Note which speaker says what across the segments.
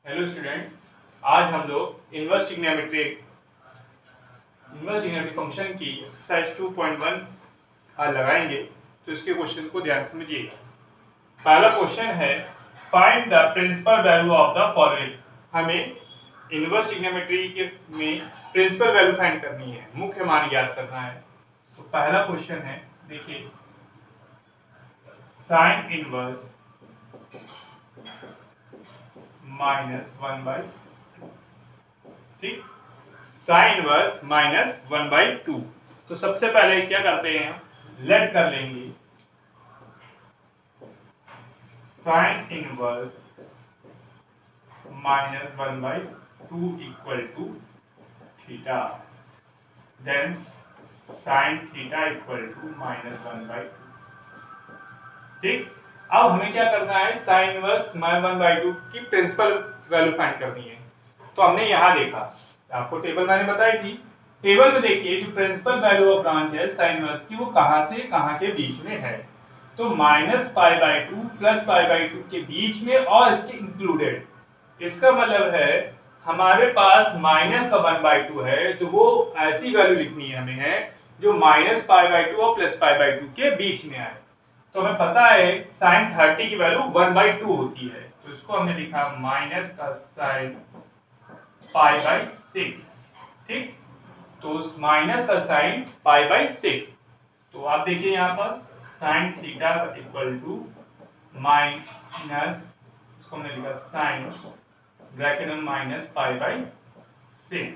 Speaker 1: Hello students, आज हम लोग इनवर्स ट्रिग्नोमेट्री फंक्शन की एक्सरसाइज 2.1 लगाएंगे। तो इसके क्वेश्चन को ध्यान से समझिएगा। पहला क्वेश्चन है, find the principal value of the following. हमें इनवर्स ट्रिग्नोमेट्री के में प्रिंसिपल वैल्यू फाइंड करनी है, मुख्य मान ज्ञात करना है। तो पहला क्वेश्चन है, देखिए, साइन इनवर्स -1/, ठीक, साइन इनवर्स -1/2। तो सबसे पहले क्या करते हैं, लेट कर लेंगे sine inverse -1/2 equal to theta, then sine theta equal to -1/2। ठीक, अब हमें क्या करना है, साइन इनवर्स -1/2 की प्रिंसिपल वैल्यू फाइंड करनी है। तो हमने यहाँ देखा, आपको टेबल मैंने बताई थी। टेबल में देखिए, जो प्रिंसिपल वैल्यू ऑफ ब्रांच है साइन इनवर्स की, वो कहाँ से कहाँ के बीच में है। तो -π/2 +π/2 के बीच में और इसके इंक्लूडेड। इसका मतलब है हमारे पास माइनस का 1/2 है, तो वो ऐसी वैल्यू लिखनी है हमें है जो -π/2 और +π/2 के बीच में आए। तो हमें पता है साइन 30 की वैल्यू 1/2 होती है, तो इसको हमने लिखा माइनस का साइन π/6। ठीक, तो माइनस का साइन π/6। तो आप देखिए यहाँ पर sine theta equal to minus, इसको हमने लिखा साइन ब्रैकेट में -π/6,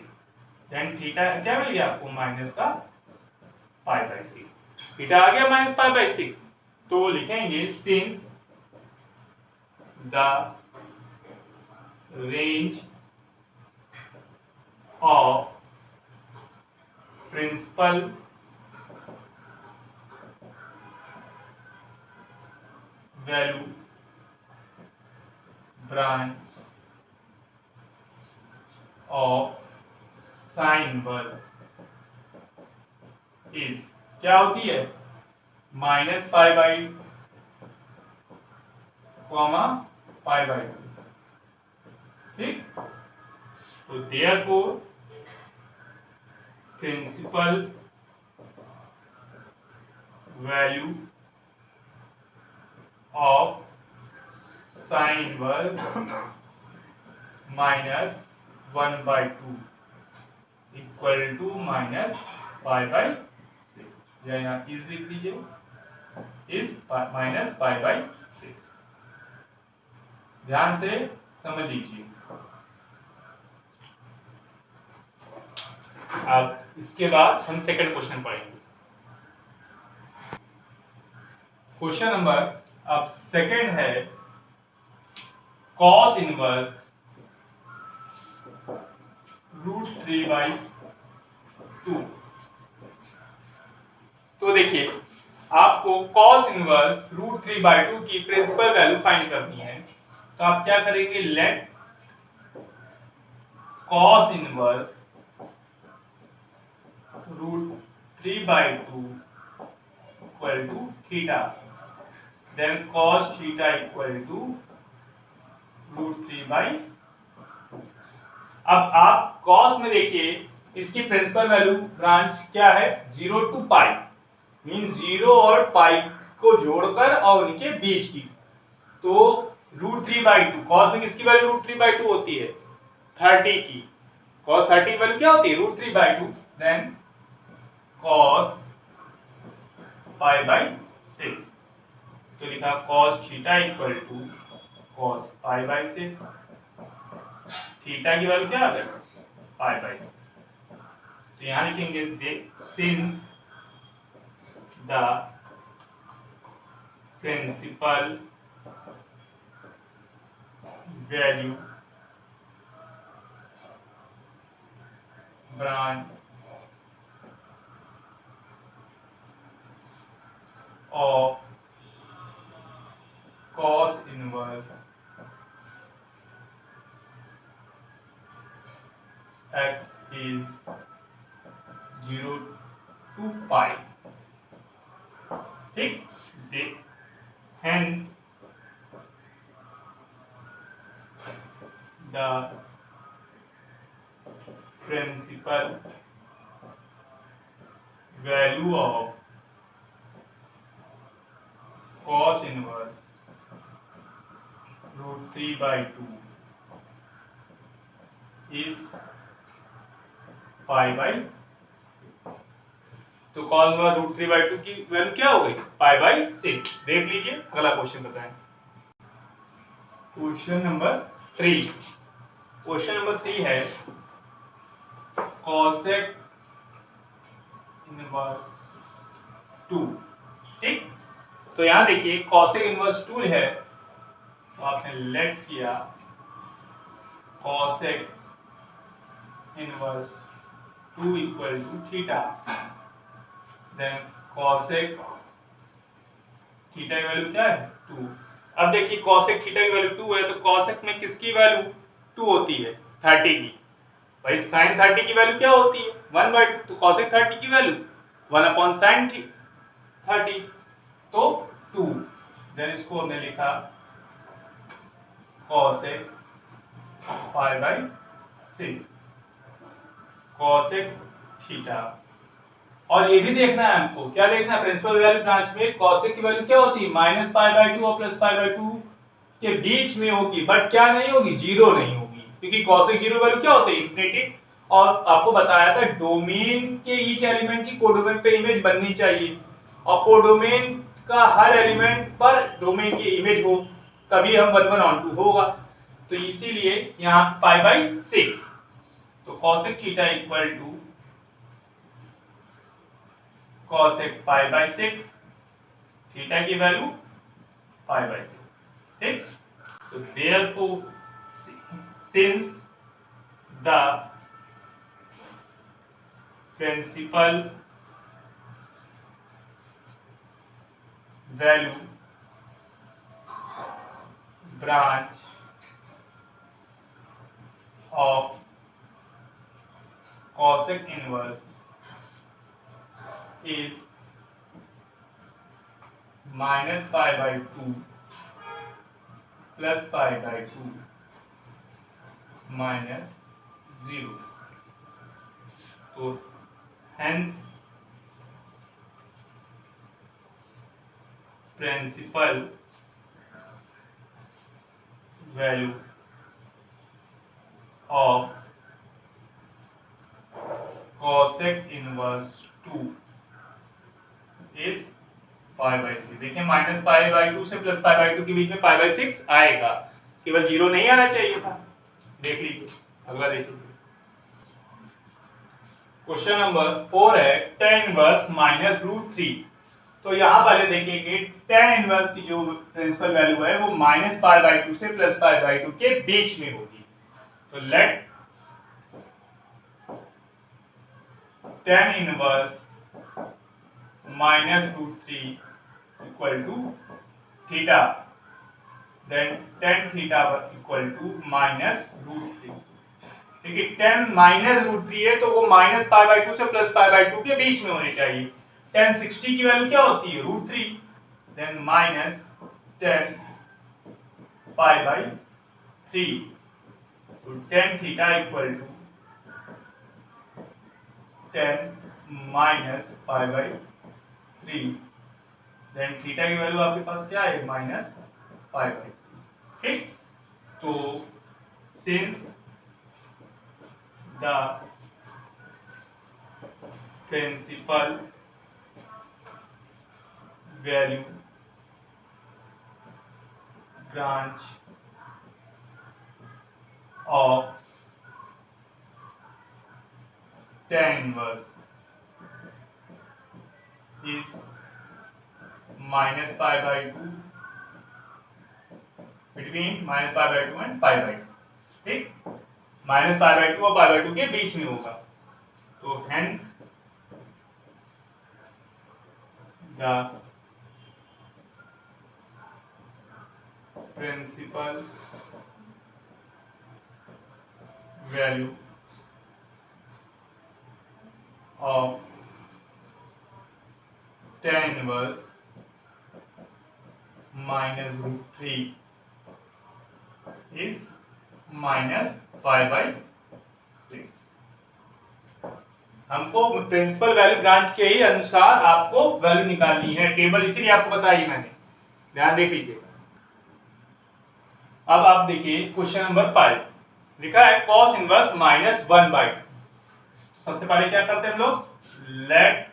Speaker 1: देन थीटा क्या मिल गया आपको, माइनस का π/6। थीटा आ गया -π/6। तो लिखेंगे since the range of principal value branch of sine inverse is, क्या होती है, -π/, π/2। ठीक, तो therefore principal value of sine inverse -1/2 equal to -π/6, या यहाँ इज लिख लीजिए, इज -π/6। ध्यान से समझ लीजिए। अब इसके बाद हम सेकंड क्वेश्चन पढ़ेंगे। क्वेश्चन नंबर अब सेकंड है, कॉस इनवर्स √3/2। तो देखिए, आपको कॉस इनवर्स √3/2 की प्रिंसिपल वैल्यू फाइंड करनी है। तो आप क्या करेंगे, let cos inverse √3/2 equal to theta, then cos theta equal to √3/2। अब आप cos में देखिए, इसकी प्रिंसिपल वैल्यू ब्रांच क्या है, 0 to π, मीन 0 और पाई को जोड़कर और उनके बीच की। तो √3/2, cos में किसकी वैल्यू √3/2 होती है, 30 की। cos 30 की वैल्यू क्या होती है, √3/2, देन cos π/6। तो लिखा cos theta equal to cos π/6। Theta की वैल्यू क्या आ गई, π/6। तो यहां लिखेंगे since the principal value branch of cos inverse x is 0 to π। ठीक, hence the cos inverse √3/2 is π/6। तो cos इनवर्स √3/2 की वैल्यू क्या हो गई? π/6। देख लीजिए अगला क्वेश्चन बताएं। Question number 3। क्वेश्चन नंबर 3 है cosec इनवर्स 2। ठीक, तो यहां देखिए cosec इनवर्स 2 है, तो आपने लेट किया cosec inverse 2 equal to theta, then cosec theta की वैल्यू क्या है? 2। अब देखिए cosec थीटा की वैल्यू 2 है, तो cosec में किसकी वैल्यू 2 होती है? 30 की। भाई sin 30 की वैल्यू क्या होती है? 1/2। तो cosec 30 की वैल्यू 1/sin 30, तो 2। देन इसको हमने लिखा cosec π/6 cosec थीटा। और ये भी देखना है हमको, क्या देखना है? प्रिंसिपल वैल्यू ब्रांच में cosec की वैल्यू क्या होती है? -π/2 और +π/2 के बीच में होगी, बट क्या नहीं होगी? जीरो नहीं होगी, क्योंकि cosec जीरो वैल्यू क्या होती है? इंफिनिटी। और आपको बताया था डोमेन के ईच एलिमेंट की कोडोमेन पे इमेज बननी चाहिए, और कोडोमेन का हर एलिमेंट पर डोमेन की इमेज हो, तभी हम 1/2 होगा। तो इसीलिए यहाँ π/6, तो cosec theta equal to cosec π/6, theta की वैल्यू π/6। ठीक, तो therefore since the principal value branch of cosec inverse is -π/2 +π/2 -0, तो hence principal value of cosec inverse 2 is π/6। देखिए -π/2 से +π/2 के बीच में π/6 आएगा, केवल 0 नहीं आना चाहिए था। देख लीजिए अगला देखिए। क्वेश्चन नंबर 4 है tan इनवर्स -√3। तो यहाँ पहले देखिए कि tan इनवर्स की जो प्रिंसिपल वैल्यू है वो -π/2 से +π/2 के बीच में होगी। तो let tan inverse -√3 equal to theta, then tan theta equal to -√3। देखिए tan -√3 है, तो वो -π/2 से +π/2 के बीच में होनी चाहिए। tan 60 की वैल्यू क्या होती है? √3, देन -tan π/3, तो tan theta equal to tan -π/3, then theta की वैल्यू आपके पास क्या है? -π/3। ठीक, तो सिंस the principal value branch of tan inverse is -π/2, between -π/2 and π/2। ठीक, -π/2 और π/2 के बीच में होगा, तो hence the principal value of tan inverse -√3 is -π/6। हमको प्रिंसिपल वैल्यू ब्रांच के ही अनुसार आपको वैल्यू निकालनी है, टेबल इसीलिए आपको बताई मैंने। ध्यान देख लीजिए। अब आप देखिए क्वेश्चन नंबर 5 लिखा है cos इनवर्स माइनस 1/2। सबसे पहले क्या करते हैं हम लोग, let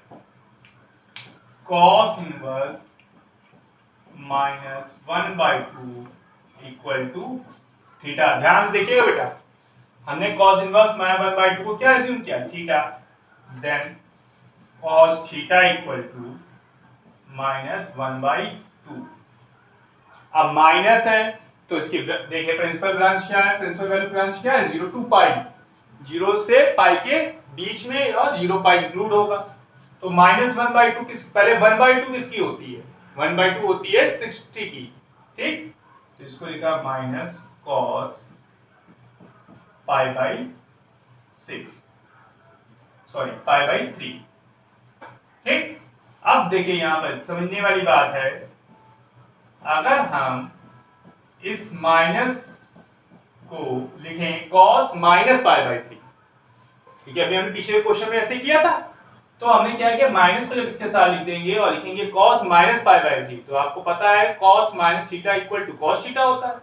Speaker 1: cos inverse minus 1/2 equal to theta. ध्यान से देखिएगा बेटा, हमने cos इनवर्स माइनस 1/2 को क्या एज्यूम किया, theta. Then cos theta equal to minus 1/2। अब माइनस है तो इसकी देखिए प्रिंसिपल ब्रांच क्या है, प्रिंसिपल वैल्यू ब्रांच क्या है, 0 to पाई, 0 से पाई के बीच में और 0 पाई इंक्लूड होगा। तो माइनस 1/2 किस, पहले 1/2 किसकी होती है, 1/2 होती है 60 की, ठीक। तो इसको लिखा माइनस कॉस पाई/6, सॉरी पाई/3, ठीक। अब देखिए यहां पर समझने वाली बात है, अगर हम इस माइनस को लिखें cos माइनस पाई/3, ठीक है, अभी हमने पिछले क्वेश्चन में ऐसे किया था। तो हमने क्या किया, माइनस को जब इसके साथ लिख देंगे और लिखेंगे cos माइनस पाई/3, तो आपको पता है cos minus theta equal to cos theta होता है।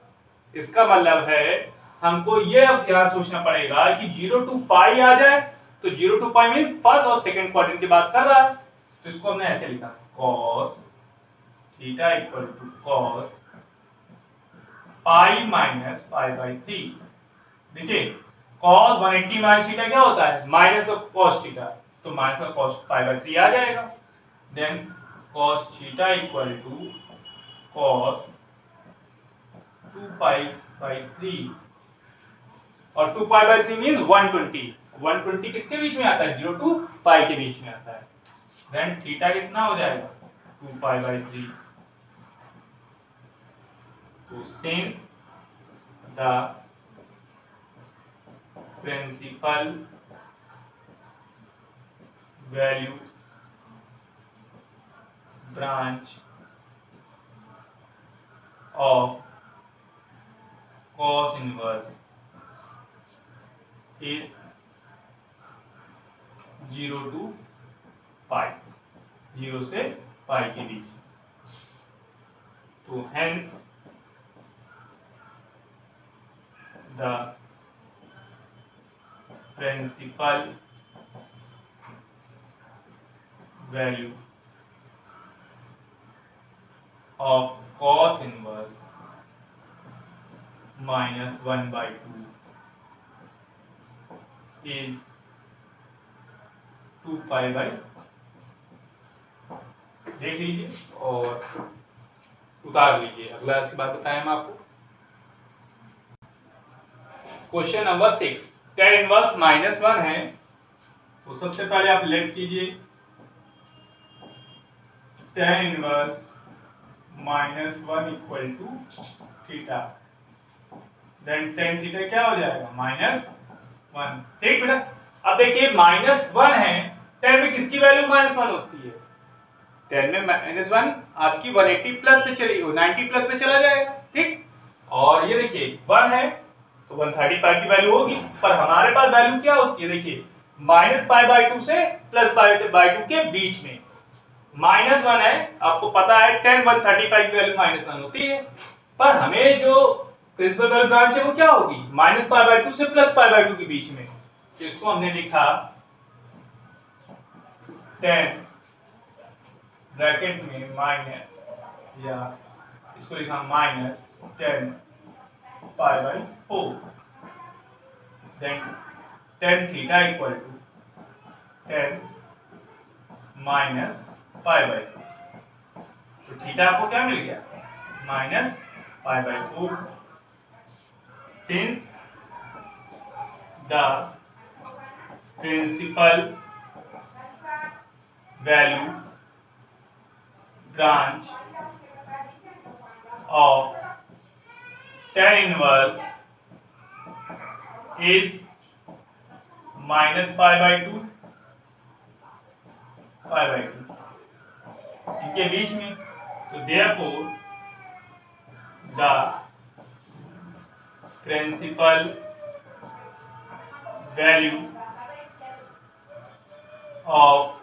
Speaker 1: इसका मतलब है हमको ये अब ध्यान सोचना पड़ेगा कि 0 to पाई आ जाए, तो 0 to पाई मीन फर्स्ट और सेकंड क्वाड्रेंट की बात कर रहा है। तो इसको हमने ऐसे लिखा cos theta equal to cos pi minus पाई/3। देखिए cos 180 माइनस थीटा क्या होता है, माइनस का cos थीटा, तो माइनस का cos पाई/3 आ जाएगा। Then cos theta equal to cos 2 पाई/3, और 2 पाई/3 मीन 120। 120 किसके बीच में आता है, 0 to पाई के बीच में आता है। देन थीटा कितना हो जाएगा, 2 पाई/3। तो since the principal value branch of cos inverse is 0 to pi, 0 से पाई के बीच। तो hence the principal value of cos inverse minus 1/2 is 2 पाई/, देख लीजिए और उतार लीजिए। अगला इसके बाद बताएं हम आपको क्वेश्चन नंबर 6, tan इनवर्स -1 है। तो सबसे पहले आप लेट कीजिए tan inverse -1 equal to theta. Then tan theta क्या हो जाएगा, -1, ठीक बेटा। अब देखिए -1 है, tan में किसकी वैल्यू -1 होती है, tan में -1 आपकी 180 प्लस पे चली, 90 प्लस पे चला जाएगा, ठीक। और ये देखिए 1 है तो 135 की वैल्यू होगी, पर हमारे पास वैल्यू क्या होती है, देखिए -पाई/2 से +पाई/2 के बीच में। -1 है, आपको पता है tan 135 की वैल्यू -1 होती है, पर हमें जो प्रिंसिपल वैल्यू ब्रांच है वो क्या होगी, -पाई/2 से +पाई/2 के बीच में। तो इसको हमने लिखा tan ब्रैकेट में माइनस, या इसको लिखा -10 पाई/4। Then tan theta equal to 10 पाई/4। तो थीटा आपको क्या मिल गया, -पाई/4। Since the principal value branch of tan inverse is -पाई/2, पाई/2 इनके बीच में। तो therefore the principal value of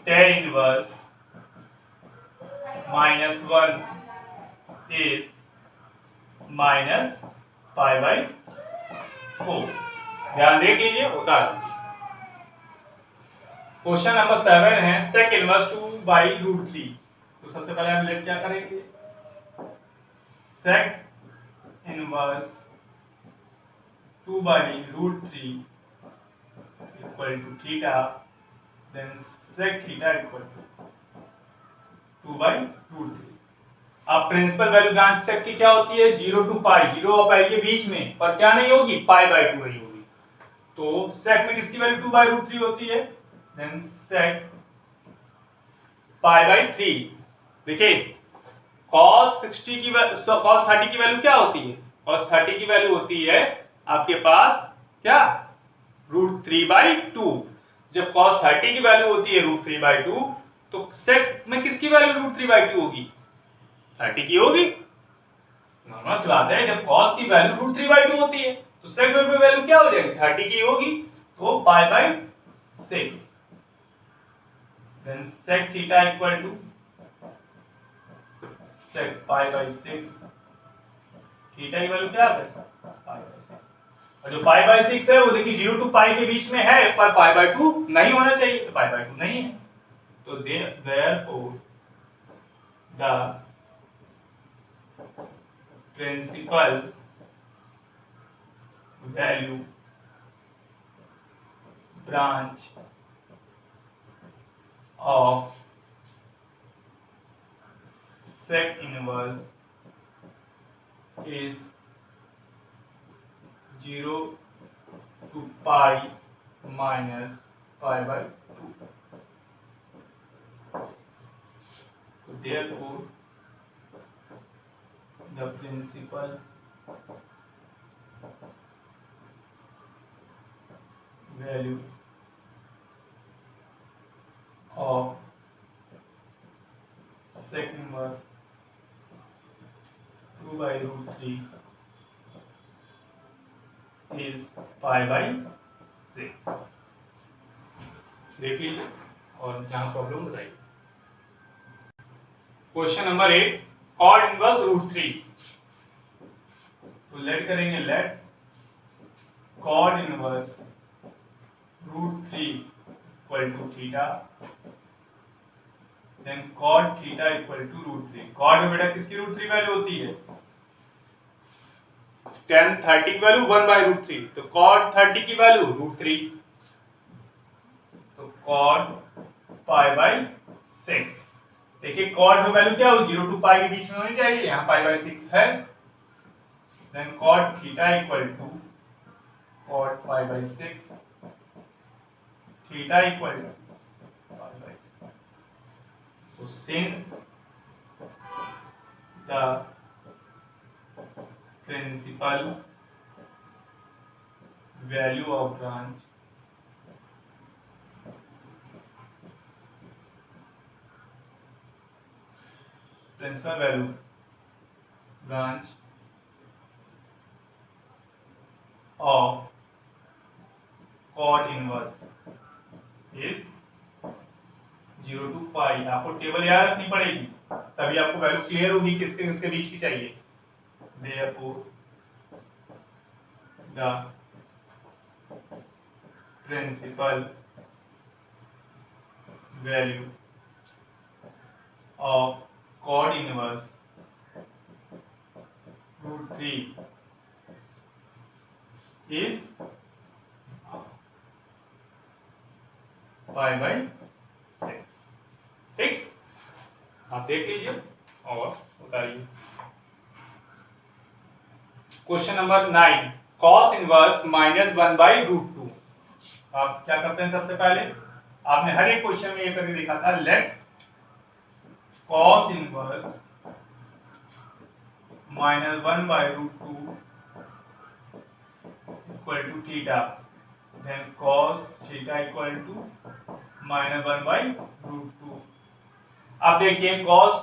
Speaker 1: tan inverse -1 is -π/4। ध्यान देख लीजिए, होता है। क्वेश्चन नंबर 7 है sec इनवर्स 2/√3। तो सबसे पहले हम लेट क्या करेंगे, sec inverse 2/√3 equal to theta, then sec theta equal to 2/√3। अब प्रिंसिपल वैल्यू ब्रांच सेक की क्या होती है, 0 to π, 0 और पाई के बीच में, पर क्या नहीं होगी, π/2 रही होगी। तो सेक में किसकी वैल्यू 2/√3 होती है, देन सेक π/3। देखिए cos 30 की वैल्यू क्या होती है, cos 30 की वैल्यू होती है आपके पास क्या, √3/2। जब cos 30 की वैल्यू होती है √3/2, तो सेक में किसकी वैल्यू √3/2 होगी, 30 की होगी। नॉर्मल सी बात है, जब cos की वैल्यू √3/2 होती है तो सेक में वैल्यू क्या हो जाएगी, 30 की होगी, तो π/6। Then sec theta equal to sec π/6। Theta की वैल्यू क्या है, π/6। और जो π/6 है वो देखिए 0 to π के बीच में है, पर π/2 नहीं होना चाहिए, तो π/2 नहीं है। तो therefore the principal value branch of sec inverse is 0 to π minus π/2। So therefore the principal value of sec inverse 2/√3 is π/6। देख लीजिए और जहां प्रॉब्लम बताइए। Question number 8 cot inverse √3। तो लेट करेंगे, let cot inverse √3 equal to theta, then cot theta equal to √3। Cot में बेटा किसकी √3 वैल्यू होती है, tan 30 की वैल्यू 1/√3, तो कॉड 30 की वैल्यू √3, तो कॉड π/6। देखिए कॉड में वैल्यू क्या होगी, 0 to π के बीच में होनी चाहिए, यहाँ π/6 है। Then cot theta equal to cot π/6, theta equal to π/6। So since the principal value of branch of cot inverse is 0 to π। आपको टेबल याद रखनी पड़ेगी, तभी आपको वैल्यू क्लियर होगी किसके किसके बीच की चाहिए। Therefore the principal value of cot inverse √3 is π/6। ठीक, आप देख लीजिए और बताइए। Question number 9 cos inverse -1/√2। आप क्या करते हैं, सबसे पहले आपने हर एक क्वेश्चन में ये करके देखा था, let cos inverse -1/√2 equal to theta, then cos theta equal to -1/√2। अब देखिए cos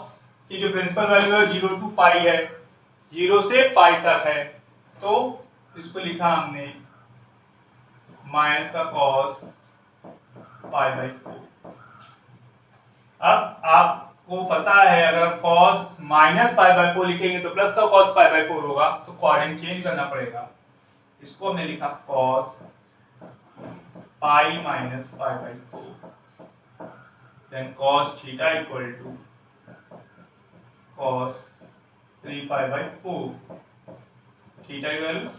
Speaker 1: की जो प्रिंसिपल वैल्यू है 0 to π है, 0 से π तक है, तो इसको लिखा हमने माइनस का cos π/4। अब आप को पता है अगर cos माइनस पाई बाई 4 लिखेंगे तो प्लस का cos पाई बाई 4 होगा, तो कोऑर्डिनेट चेंज करना पड़ेगा। इसको हमने लिखा cos pi minus pi by 4, then cos theta equal to cos 3 pi by 4, theta की वैल्यू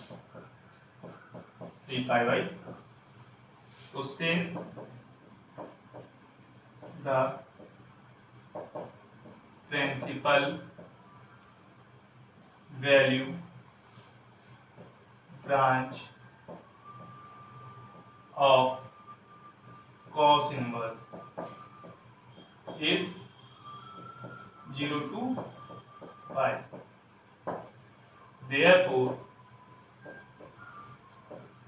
Speaker 1: 3 पाई बाई। तो since the principal value branch of cos inverse is 0 to pi. Therefore,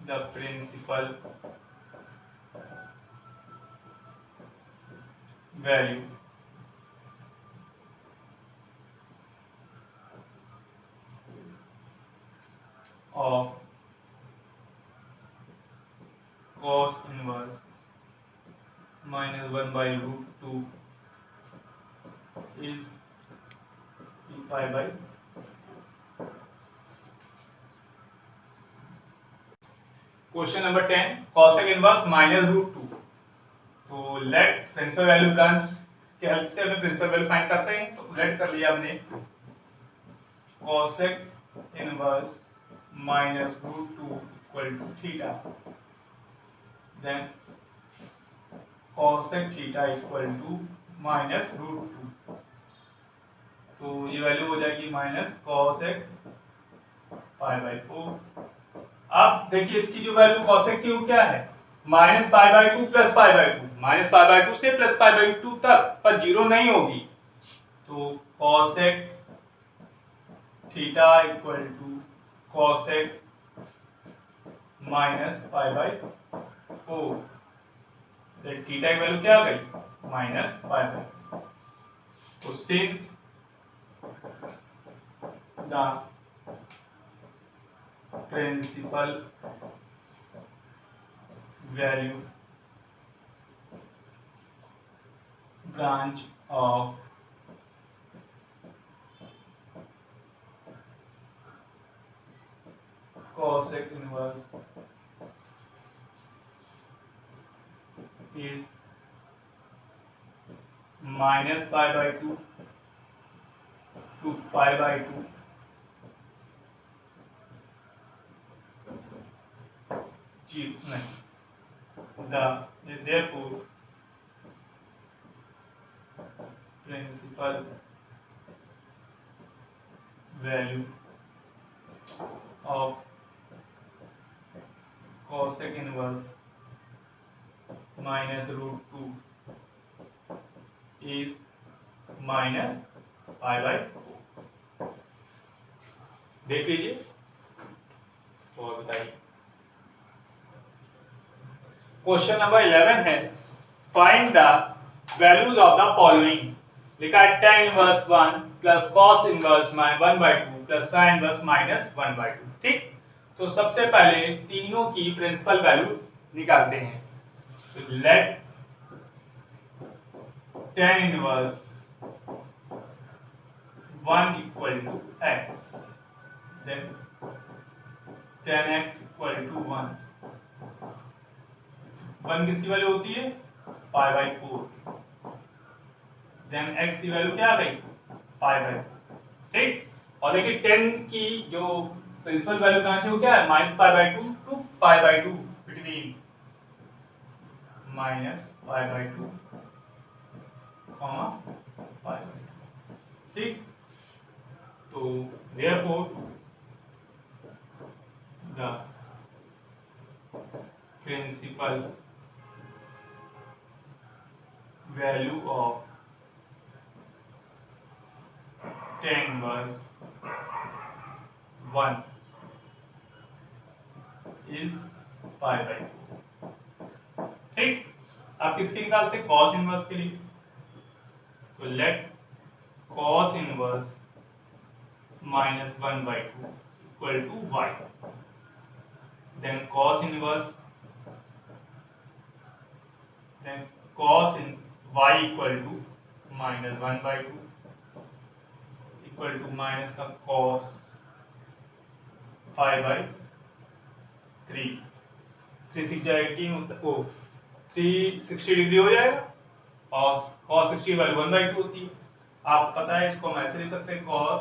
Speaker 1: the principal value of cos inverse minus 1 by root 2 is 2 pi by। Question number 10, cosec inverse minus root 2। तो let principal value branch के help से हमें principal value find करते हैं। तो late कर लिया हमने cosec inverse minus root 2 equal to theta, then cosec theta equal to minus root 2। तो ये वैल्यू हो जाएगी माइनस cosec पाई बाई 4। अब देखिए इसकी जो वैल्यू cosec की वो क्या है, minus pi by 2 plus pi by 2, minus pi by 2 से प्लस पाई बाई 2 तक, पर जीरो नहीं होगी। तो cosec theta equal to cosec minus pi by 4, theta की वैल्यू क्या आ गई माइनस पाई बाई। तो since the principal value branch of cosec inverse is minus pi by 2 to pi by 2 therefore principal value of cosec inverse minus root 2 is minus pi by 4। देख लीजिए और बताइए। Question number 11 है, find the values of the following. लिखा है tan inverse 1 plus cos inverse 1 by 2 plus sin inverse minus 1 by 2। ठीक, तो सबसे पहले तीनों की प्रिंसिपल वैल्यू निकालते हैं। तो let tan inverse 1 equal to x, then tan x equal to 1 किसकी वैल्यू होती है पाई बाई 4, देन x की वैल्यू क्या आ गई पाई बाई 4। ठीक, और देखिए 10 की जो प्रिंसिपल वैल्यू कहां से वो क्या है minus pi by 2 to pi by 2, between minus pi by 2 comma pi by 2। ठीक, तो therefore the principal value of tan inverse 1 is pi by 4। ठीक, आप किसके निकालते हैं cos इनवर्स के लिए। तो let cos inverse minus 1 by 2 equal to y, then cos inverse, then cos in y equal to minus 1/2 equal to minus का cos 5/3। 360 degree हो जाएगा और cos 60 वैल्यू 1/2 होती है। आप पता है इसको हम ऐसे लिख सकते हैं cos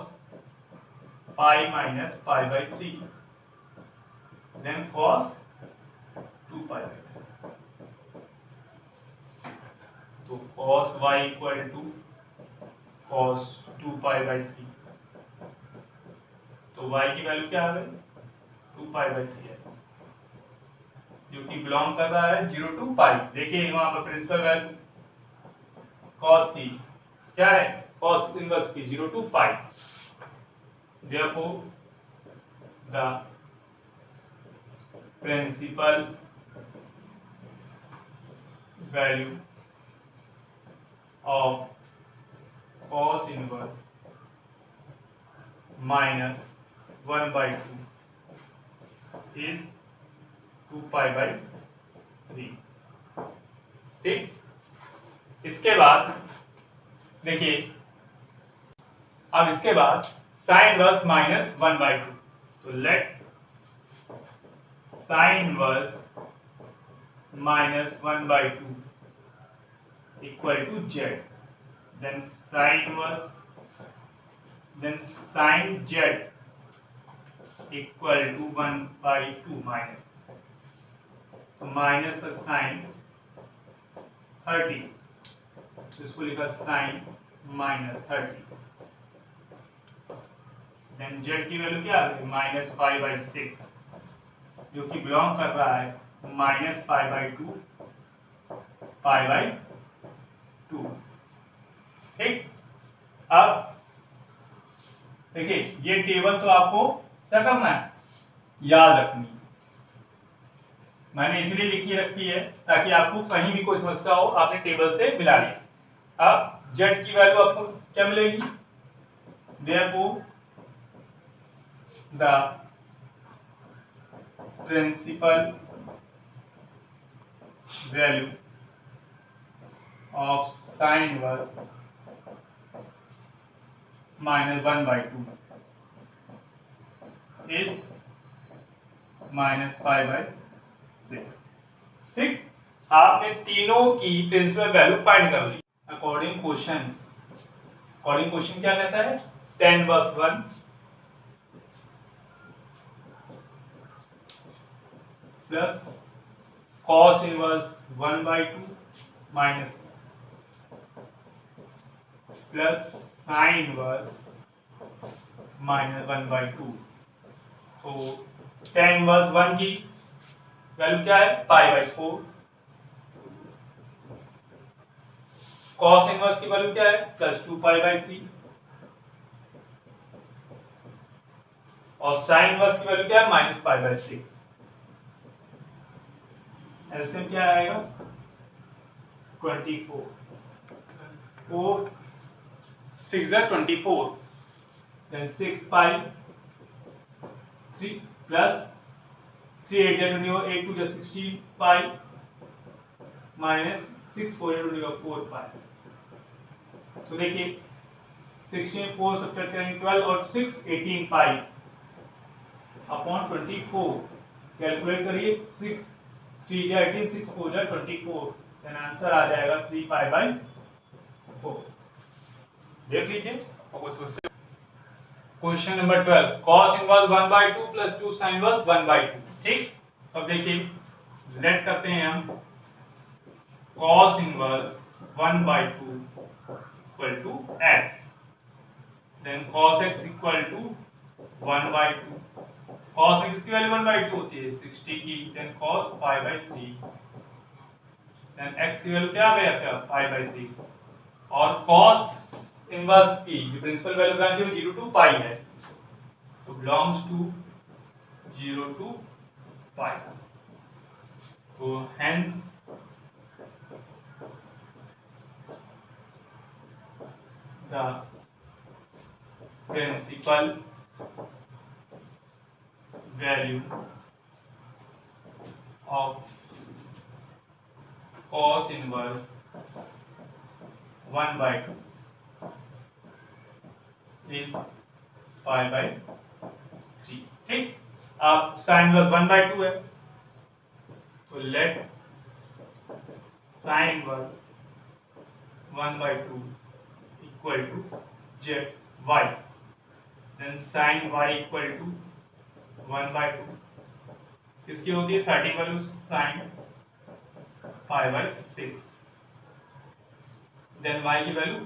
Speaker 1: पाई माइनस पाई/3 देन cos 2 पाई। तो cos y equal to cos 2 पाई/3। तो y की वैल्यू क्या आ गई 2 पाई/3 है, जो कि बिलोंग कर रहा है 0 to पाई। देखिए वहां पर प्रिंसिपल वैल्यू cos की क्या है, cos इनवर्स की 0 to pi. Therefore the principal value of cos inverse minus 1/2 is 2 पाई/3। ठीक, इसके बाद देखिए अब इसके बाद साइन इनवर्स माइनस 1/2। तो let sine inverse minus 1/2 equal to z, then sin inverse, then sin z equal to 1/2 minus, तो माइनस का साइन 30, इसको लिखा साइन -30, देन z की वैल्यू क्या आ गई -5/6, जो कि बिलोंग कर रहा है -π/2 π/2। ठीक, अब देखिए ये टेबल तो आपको क्या करना है, याद रखनी है। मैंने इसलिए लिखी रखी है ताकि आपको कहीं भी कोई समस्या हो आपने टेबल से मिला लिया। अब z की वैल्यू आपको क्या मिलेगी, therefore the principal value of sin inverse minus 1/2 is -5/6। ठीक, आपने तीनों की प्रिंसिपल वैल्यू फाइंड कर ली अकॉर्डिंग क्वेश्चन। क्या कहता है, tan inverse 1 plus cos inverse 1/2 minus plus sin inverse -1/2। तो tan इनवर्स 1 की वैल्यू क्या है π/4, cos इनवर्स की वैल्यू क्या है +2 π/3 और sin इनवर्स की वैल्यू क्या है -π/6। एलसीएम क्या आएगा 24, 4 6 24, then 6π3 plus 3 8 8 2 16π minus 6 4 4π। तो देखिए 16 4 सब्ट्रैक्ट करेंगे 12 और 6 18π अपॉन 24, कैलकुलेट करिए 6 3 18 6 4 24, देन आंसर आ जाएगा 3π/4। देख लीजिए question number 12, cos inverse 1/2 plus 2 sin inverse 1/2। ठीक, अब देखिए लेट करते हैं हम cos inverse 1/2 equal to x, then cos x equal to 1/2, cos x की वैल्यू 1/2 होती है 60 की, देन cos π/3, देन x की वैल्यू क्या आ गया π/3 और cos इनवर्स की जो प्रिंसिपल वैल्यू है वो 0 to पाई है, तो बिलोंग्स टू 0 to पाई। तो hence the principal value of cos inverse 1/2 is pi by 3। ठीक, अब साइन इनवर्स 1/2 है, तो let sine inverse 1/2 equal to z y, then sine y equal to 1/2 किसकी होती है 30 value sine pi by 6, then y की value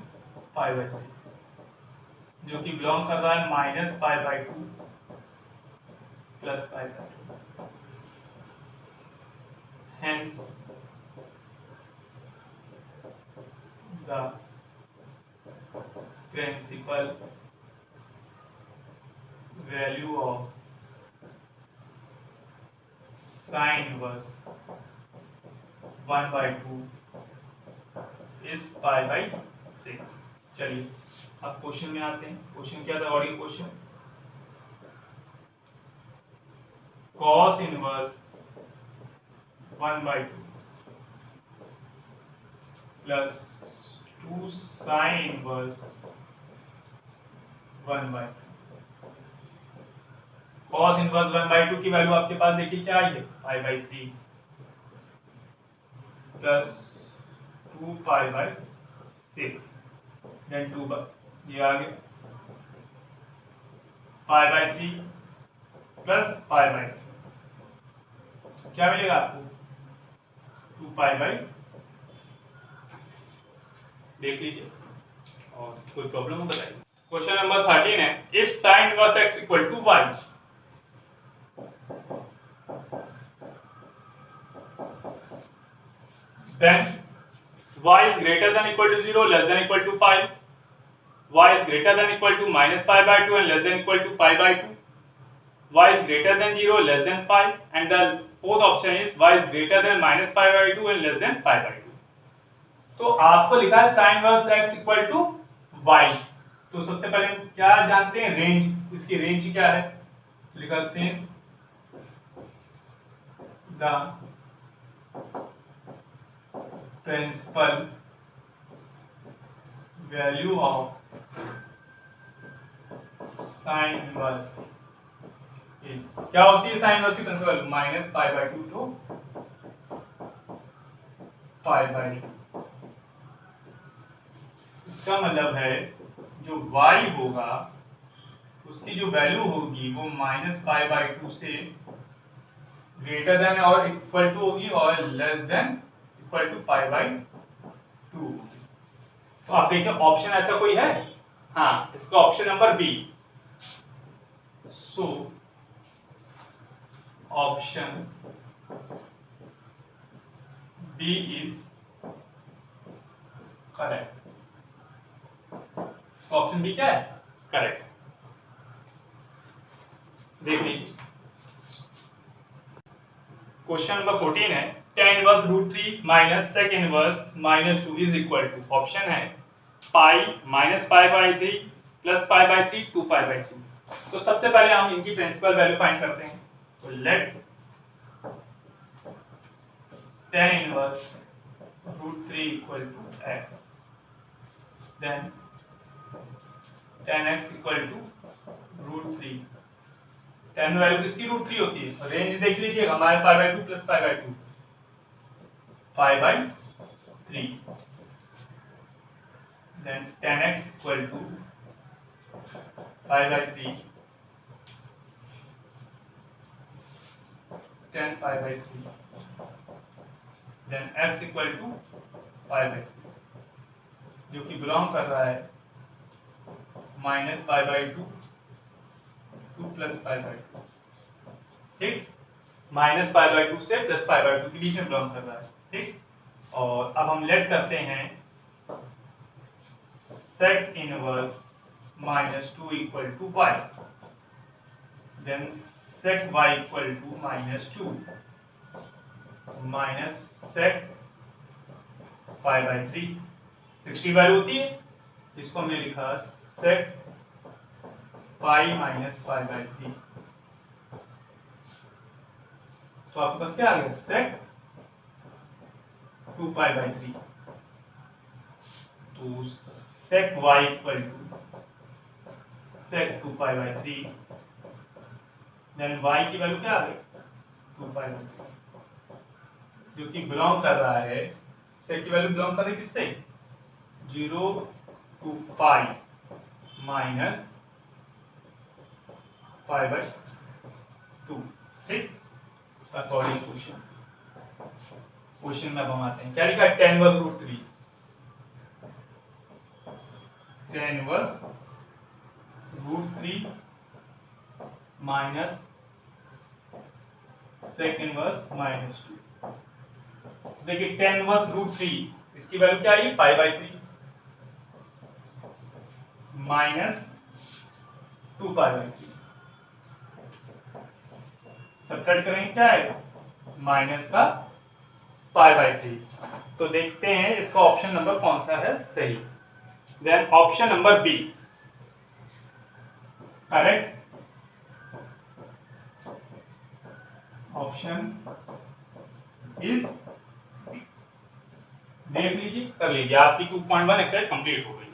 Speaker 1: pi by 6 जो कि बिलोंग कर रहा है -π/2 plus π/2। Hence the principal value of sin inverse 1/2 is π/6। चलिए अब क्वेश्चन में आते हैं। क्वेश्चन क्या था? Audio question, cos inverse 1/2 plus 2 sin inverse 1/2। cos inverse 1/2 की वैल्यू आपके पास देखिए क्या आई है π/3 प्लस 2π/6 देन 2 ये आ गया π/3 प्लस π/3 क्या मिलेगा आपको 2π/, देख लीजिए और कोई प्रॉब्लम हो बताइए। क्वेश्चन नंबर 13 है, if sin inverse x equal to y, then y is greater than equal to 0, less than equal to pi, y is greater than equal to -π/2 and less than equal to π/2, y is greater than 0, less than pi, and the fourth option is y is greater than -π/2 and less than π/2। तो आपको लिखा है sin inverse x equal to y, तो सबसे पहले हम क्या जानते हैं? रेंज, इसकी रेंज क्या है? लिखा since the principal value of sin inverse is, क्या होती है sin इनवर्स की प्रिंसिपल? -π/2 टू π/2। इसका मतलब है जो y होगा उसकी जो वैल्यू होगी वो -π/2 से ग्रेटर देन और इक्वल टू होगी और लेस देन इक्वल टू π/2। तो आप देखिए ऑप्शन ऐसा कोई है? हाँ, इसका option number B. So option B is correct. Option B क्या है? करेक्ट। देख लीजिए क्वेश्चन नंबर 14 है, tan inverse √3 minus sec inverse -2 is equal to, option है पाई -π/3 प्लस π/3 2π/2। तो सबसे पहले हम इनकी प्रिंसिपल वैल्यू फाइंड करते हैं। तो let tan inverse √3 equal to x, then tan x equal to √3। tan value किसकी √3 होती है? रेंज देख लीजिएगा, -π/2 plus π/2 π/3, then tan x equal to π/3 tan π/3, then x equal to π/3 जो कि बिलोंग कर रहा है -π/2 टू प्लस π/2। ठीक, -π/2 से प्लस π/2 के बीच में बिलोंग कर रहा है। ठीक, और अब हम लेट करते हैं sec inverse -2 equal to y, then sec y equal to -2 minus sec π/3। 60 value होती है, इसको हमने लिखा sec पाई माइनस π/3। तो आपके पास क्या आ गया? sec 2π/3। तो sec y equal to sec 2 pi by 3, then y की वैल्यू क्या आ गई 2 पाई बाई 3, जो कि बिलोंग कर रहा है, sec की वैल्यू बिलोंग कर रही है किससे 0 to pi minus pi by 2, ठीक। अकॉर्डिंग क्वेश्चन में अब हम आते हैं, क्या लिखा है tan inverse root 3, tan inverse root 3 minus sec inverse minus 2। देखिए tan इनवर्स रूट 3 इसकी वैल्यू क्या आई pi by 3 minus 2 pi by 3, subtract करेंगे क्या है माइनस का पाई बाई 3। तो देखते हैं इसका ऑप्शन नंबर कौन सा है सही। Then option number B correct, option is, देख लीजिए कर लीजिए, आपकी 2.1 एक्सरसाइज कंप्लीट हो गई।